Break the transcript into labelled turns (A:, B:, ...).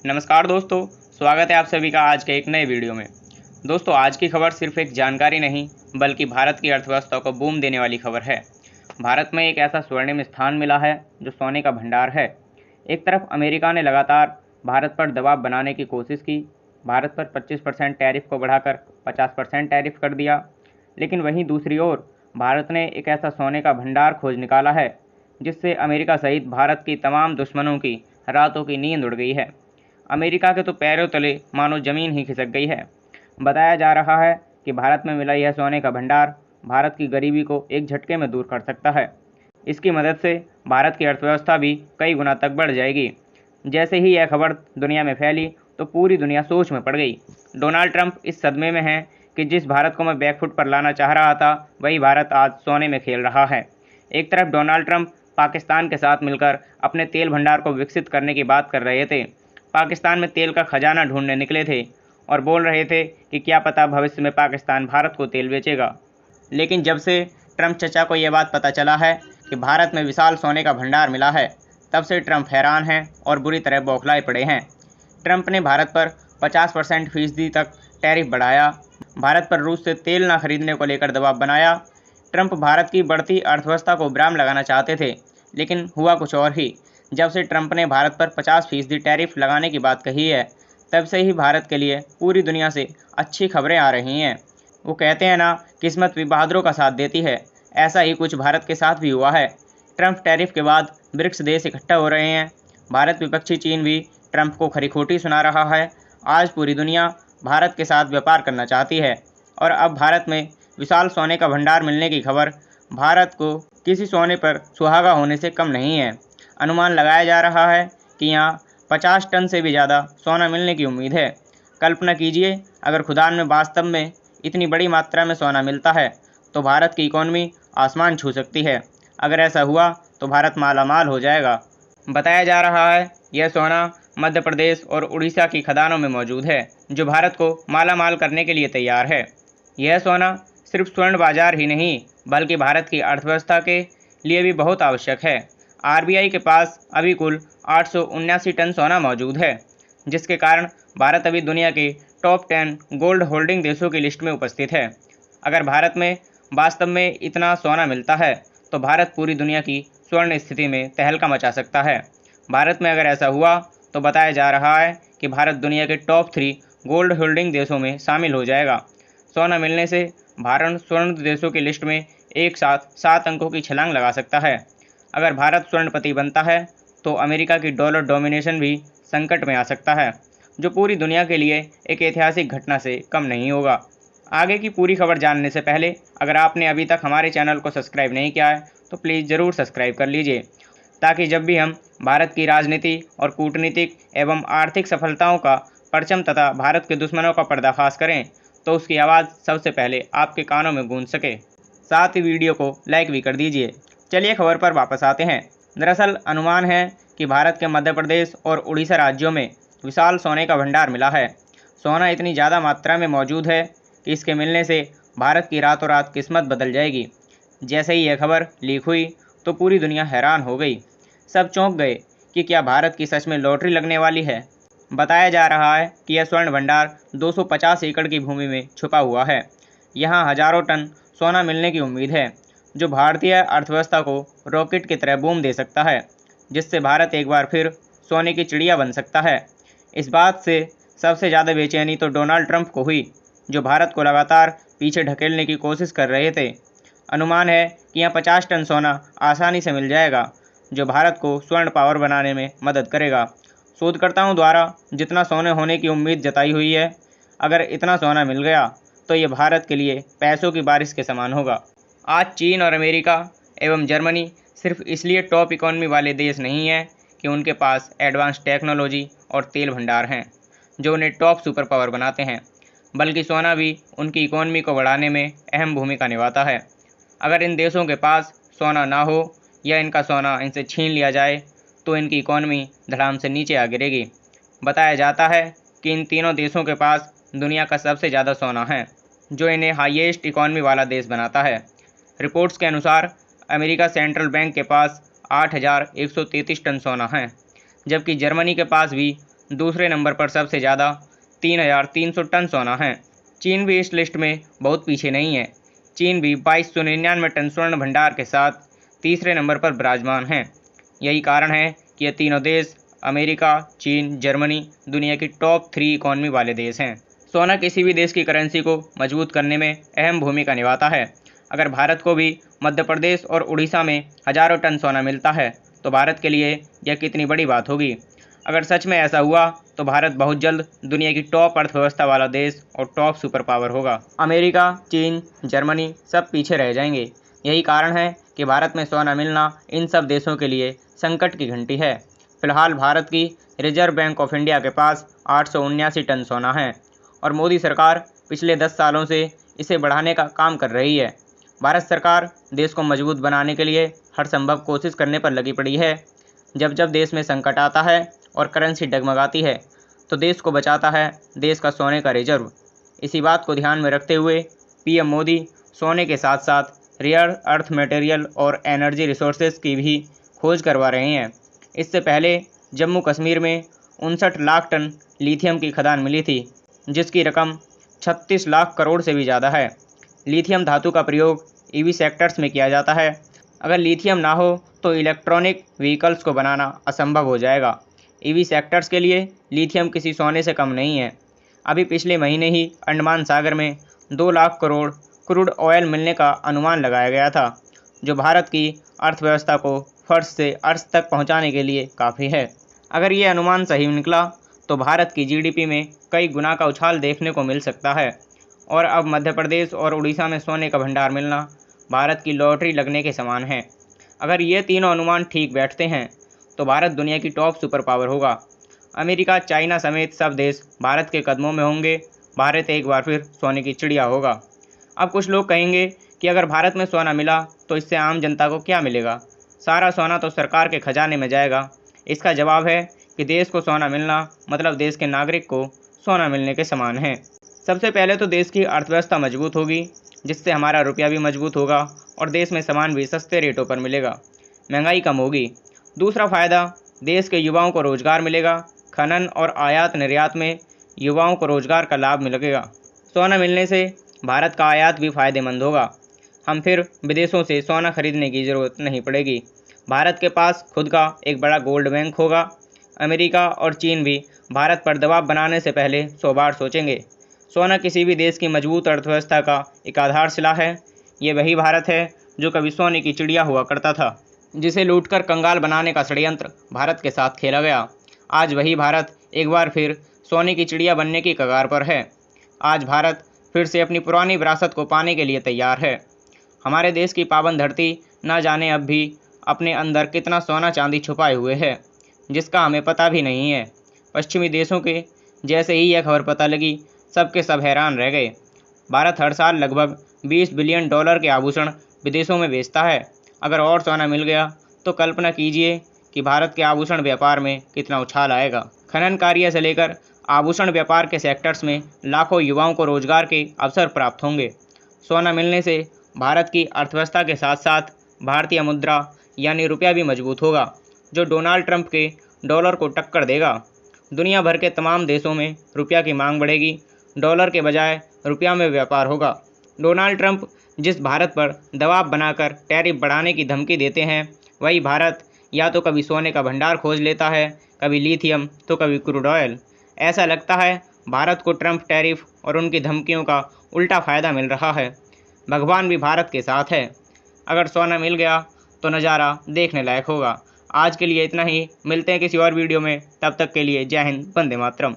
A: नमस्कार दोस्तों, स्वागत है आप सभी का आज के एक नए वीडियो में। दोस्तों, आज की खबर सिर्फ एक जानकारी नहीं बल्कि भारत की अर्थव्यवस्था को बूम देने वाली खबर है। भारत में एक ऐसा स्वर्णिम स्थान मिला है जो सोने का भंडार है। एक तरफ अमेरिका ने लगातार भारत पर दबाव बनाने की कोशिश की, भारत पर 25% टैरिफ को बढ़ाकर 50% टैरिफ कर दिया, लेकिन वहीं दूसरी ओर भारत ने एक ऐसा सोने का भंडार खोज निकाला है जिससे अमेरिका सहित भारत की तमाम दुश्मनों की रातों की नींद उड़ गई है। अमेरिका के तो पैरों तले मानो जमीन ही खिसक गई है। बताया जा रहा है कि भारत में मिला यह सोने का भंडार भारत की गरीबी को एक झटके में दूर कर सकता है। इसकी मदद से भारत की अर्थव्यवस्था भी कई गुना तक बढ़ जाएगी। जैसे ही यह खबर दुनिया में फैली तो पूरी दुनिया सोच में पड़ गई। डोनाल्ड ट्रंप इस सदमे में है कि जिस भारत को मैं बैकफुट पर लाना चाह रहा था वही भारत आज सोने में खेल रहा है। एक तरफ डोनाल्ड ट्रंप पाकिस्तान के साथ मिलकर अपने तेल भंडार को विकसित करने की बात कर रहे थे। पाकिस्तान में तेल का खजाना ढूंढने निकले थे और बोल रहे थे कि क्या पता भविष्य में पाकिस्तान भारत को तेल बेचेगा। लेकिन जब से ट्रंप चचा को यह बात पता चला है कि भारत में विशाल सोने का भंडार मिला है, तब से ट्रंप हैरान हैं और बुरी तरह बौखलाए पड़े हैं। ट्रंप ने भारत पर 50% फीसदी तक टैरिफ बढ़ाया, भारत पर रूस से तेल न खरीदने को लेकर दबाव बनाया। ट्रंप भारत की बढ़ती अर्थव्यवस्था को विराम लगाना चाहते थे, लेकिन हुआ कुछ और ही। जब से ट्रंप ने भारत पर 50% टैरिफ लगाने की बात कही है, तब से ही भारत के लिए पूरी दुनिया से अच्छी खबरें आ रही हैं। वो कहते हैं ना, किस्मत भी बहादुरों का साथ देती है। ऐसा ही कुछ भारत के साथ भी हुआ है। ट्रंप टैरिफ के बाद ब्रिक्स देश इकट्ठा हो रहे हैं। भारत विपक्षी चीन भी ट्रंप को खरी खोटी सुना रहा है। आज पूरी दुनिया भारत के साथ व्यापार करना चाहती है और अब भारत में विशाल सोने का भंडार मिलने की खबर भारत को किसी सोने पर सुहागा होने से कम नहीं है। अनुमान लगाया जा रहा है कि यहाँ 50 टन से भी ज़्यादा सोना मिलने की उम्मीद है। कल्पना कीजिए, अगर खुदान में वास्तव में इतनी बड़ी मात्रा में सोना मिलता है तो भारत की इकॉनमी आसमान छू सकती है। अगर ऐसा हुआ तो भारत माला माल हो जाएगा। बताया जा रहा है यह सोना मध्य प्रदेश और उड़ीसा की खदानों में मौजूद है, जो भारत को माला माल करने के लिए तैयार है। यह सोना सिर्फ स्वर्ण बाजार ही नहीं बल्कि भारत की अर्थव्यवस्था के लिए भी बहुत आवश्यक है। आरबीआई के पास अभी कुल 879 टन सोना मौजूद है, जिसके कारण भारत अभी दुनिया के टॉप 10 गोल्ड होल्डिंग देशों की लिस्ट में उपस्थित है। अगर भारत में वास्तव में इतना सोना मिलता है तो भारत पूरी दुनिया की स्वर्ण स्थिति में तहलका मचा सकता है। भारत में अगर ऐसा हुआ तो बताया जा रहा है कि भारत दुनिया के टॉप 3 गोल्ड होल्डिंग देशों में शामिल हो जाएगा। सोना मिलने से भारत स्वर्ण देशों की लिस्ट में एक साथ 7 अंकों की छलांग लगा सकता है। अगर भारत स्वर्णपति बनता है तो अमेरिका की डॉलर डोमिनेशन भी संकट में आ सकता है, जो पूरी दुनिया के लिए एक ऐतिहासिक घटना से कम नहीं होगा। आगे की पूरी खबर जानने से पहले अगर आपने अभी तक हमारे चैनल को सब्सक्राइब नहीं किया है तो प्लीज़ ज़रूर सब्सक्राइब कर लीजिए, ताकि जब भी हम भारत की राजनीति और कूटनीतिक एवं आर्थिक सफलताओं का परचम तथा भारत के दुश्मनों का पर्दाफाश करें तो उसकी आवाज़ सबसे पहले आपके कानों में गूंज सके। साथ ही वीडियो को लाइक भी कर दीजिए। चलिए खबर पर वापस आते हैं। दरअसल अनुमान है कि भारत के मध्य प्रदेश और उड़ीसा राज्यों में विशाल सोने का भंडार मिला है। सोना इतनी ज़्यादा मात्रा में मौजूद है कि इसके मिलने से भारत की रातों रात किस्मत बदल जाएगी। जैसे ही यह खबर लीक हुई तो पूरी दुनिया हैरान हो गई। सब चौंक गए कि क्या भारत की सच में लॉटरी लगने वाली है। बताया जा रहा है कि यह स्वर्ण भंडार 250 एकड़ की भूमि में छुपा हुआ है। यहाँ हजारों टन सोना मिलने की उम्मीद है, जो भारतीय अर्थव्यवस्था को रॉकेट की तरह बूम दे सकता है, जिससे भारत एक बार फिर सोने की चिड़िया बन सकता है। इस बात से सबसे ज़्यादा बेचैनी तो डोनाल्ड ट्रंप को हुई, जो भारत को लगातार पीछे ढकेलने की कोशिश कर रहे थे। अनुमान है कि यहाँ 50 टन सोना आसानी से मिल जाएगा, जो भारत को स्वर्ण पावर बनाने में मदद करेगा। शोधकर्ताओं द्वारा जितना सोने होने की उम्मीद जताई हुई है, अगर इतना सोना मिल गया तो ये भारत के लिए पैसों की बारिश के समान होगा। आज चीन और अमेरिका एवं जर्मनी सिर्फ इसलिए टॉप इकॉनमी वाले देश नहीं हैं कि उनके पास एडवांस टेक्नोलॉजी और तेल भंडार हैं जो उन्हें टॉप सुपर पावर बनाते हैं, बल्कि सोना भी उनकी इकॉनमी को बढ़ाने में अहम भूमिका निभाता है। अगर इन देशों के पास सोना ना हो या इनका सोना इनसे छीन लिया जाए तो इनकी इकॉनमी धड़ाम से नीचे आ गिरेगी। बताया जाता है कि इन तीनों देशों के पास दुनिया का सबसे ज़्यादा सोना है, जो इन्हें हाईएस्ट इकॉनमी वाला देश बनाता है। रिपोर्ट्स के अनुसार अमेरिका सेंट्रल बैंक के पास 8,133 टन सोना है, जबकि जर्मनी के पास भी दूसरे नंबर पर सबसे ज़्यादा 3,300 टन सोना है। चीन भी इस लिस्ट में बहुत पीछे नहीं है। चीन भी 2299 टन स्वर्ण भंडार के साथ तीसरे नंबर पर विराजमान है। यही कारण है कि ये तीनों देश अमेरिका, चीन, जर्मनी दुनिया की टॉप 3 इकॉनमी वाले देश हैं। सोना किसी भी देश की करेंसी को मजबूत करने में अहम भूमिका निभाता है। अगर भारत को भी मध्य प्रदेश और उड़ीसा में हजारों टन सोना मिलता है तो भारत के लिए यह कितनी बड़ी बात होगी। अगर सच में ऐसा हुआ तो भारत बहुत जल्द दुनिया की टॉप अर्थव्यवस्था वाला देश और टॉप सुपर पावर होगा। अमेरिका, चीन, जर्मनी सब पीछे रह जाएंगे। यही कारण है कि भारत में सोना मिलना इन सब देशों के लिए संकट की घंटी है। फिलहाल भारत की रिजर्व बैंक ऑफ इंडिया के पास 879 टन सोना है और मोदी सरकार पिछले 10 सालों से इसे बढ़ाने का काम कर रही है। भारत सरकार देश को मजबूत बनाने के लिए हर संभव कोशिश करने पर लगी पड़ी है। जब जब देश में संकट आता है और करेंसी डगमगाती है तो देश को बचाता है देश का सोने का रिजर्व। इसी बात को ध्यान में रखते हुए पीएम मोदी सोने के साथ साथ रेयर अर्थ मटेरियल और एनर्जी रिसोर्सेज की भी खोज करवा रहे हैं। इससे पहले जम्मू कश्मीर में 59 लाख टन लिथियम की खदान मिली थी, जिसकी रकम 36 लाख करोड़ से भी ज़्यादा है। लिथियम धातु का प्रयोग ईवी सेक्टर्स में किया जाता है। अगर लिथियम ना हो तो इलेक्ट्रॉनिक व्हीकल्स को बनाना असंभव हो जाएगा। ईवी सेक्टर्स के लिए लिथियम किसी सोने से कम नहीं है। अभी पिछले महीने ही अंडमान सागर में 2 लाख करोड़ क्रूड ऑयल मिलने का अनुमान लगाया गया था, जो भारत की अर्थव्यवस्था को फर्श से अर्श तक पहुंचाने के लिए काफ़ी है। अगर ये अनुमान सही निकला तो भारत की जीडीपी में कई गुना का उछाल देखने को मिल सकता है और अब मध्य प्रदेश और उड़ीसा में सोने का भंडार मिलना भारत की लॉटरी लगने के समान है। अगर ये तीनों अनुमान ठीक बैठते हैं तो भारत दुनिया की टॉप सुपर पावर होगा। अमेरिका, चाइना समेत सब देश भारत के कदमों में होंगे। भारत एक बार फिर सोने की चिड़िया होगा। अब कुछ लोग कहेंगे कि अगर भारत में सोना मिला तो इससे आम जनता को क्या मिलेगा? सारा सोना तो सरकार के खजाने में जाएगा। इसका जवाब है कि देश को सोना मिलना मतलब देश के नागरिक को सोना मिलने के समान है। सबसे पहले तो देश की अर्थव्यवस्था मजबूत होगी, जिससे हमारा रुपया भी मजबूत होगा और देश में सामान भी सस्ते रेटों पर मिलेगा। महंगाई कम होगी। दूसरा फ़ायदा, देश के युवाओं को रोजगार मिलेगा। खनन और आयात निर्यात में युवाओं को रोजगार का लाभ मिलेगा। सोना मिलने से भारत का आयात भी फायदेमंद होगा। हम फिर विदेशों से सोना खरीदने की ज़रूरत नहीं पड़ेगी। भारत के पास खुद का एक बड़ा गोल्ड बैंक होगा। अमेरिका और चीन भी भारत पर दबाव बनाने से पहले 100 बार सोचेंगे। सोना किसी भी देश की मजबूत अर्थव्यवस्था का एक आधारशिला है। ये वही भारत है जो कभी सोने की चिड़िया हुआ करता था, जिसे लूटकर कंगाल बनाने का षड्यंत्र भारत के साथ खेला गया। आज वही भारत एक बार फिर सोने की चिड़िया बनने की कगार पर है। आज भारत फिर से अपनी पुरानी विरासत को पाने के लिए तैयार है। हमारे देश की पावन धरती न जाने अब भी अपने अंदर कितना सोना चांदी छुपाए हुए है, जिसका हमें पता भी नहीं है। पश्चिमी देशों के जैसे ही यह खबर पता लगी, सबके सब हैरान रह गए। भारत हर साल लगभग 20 बिलियन डॉलर के आभूषण विदेशों में बेचता है। अगर और सोना मिल गया तो कल्पना कीजिए कि भारत के आभूषण व्यापार में कितना उछाल आएगा। खनन कार्य से लेकर आभूषण व्यापार के सेक्टर्स में लाखों युवाओं को रोजगार के अवसर प्राप्त होंगे। सोना मिलने से भारत की अर्थव्यवस्था के साथ साथ भारतीय मुद्रा यानी रुपया भी मजबूत होगा, जो डोनाल्ड ट्रंप के डॉलर को टक्कर देगा। दुनिया भर के तमाम देशों में रुपया की मांग बढ़ेगी। डॉलर के बजाय रुपया में व्यापार होगा। डोनाल्ड ट्रंप जिस भारत पर दबाव बनाकर टैरिफ बढ़ाने की धमकी देते हैं, वही भारत या तो कभी सोने का भंडार खोज लेता है, कभी लिथियम तो कभी क्रूड ऑयल। ऐसा लगता है भारत को ट्रंप टैरिफ और उनकी धमकियों का उल्टा फ़ायदा मिल रहा है। भगवान भी भारत के साथ है। अगर सोना मिल गया तो नज़ारा देखने लायक होगा। आज के लिए इतना ही। मिलते हैं किसी और वीडियो में। तब तक के लिए जय हिंद, वंदे मातरम।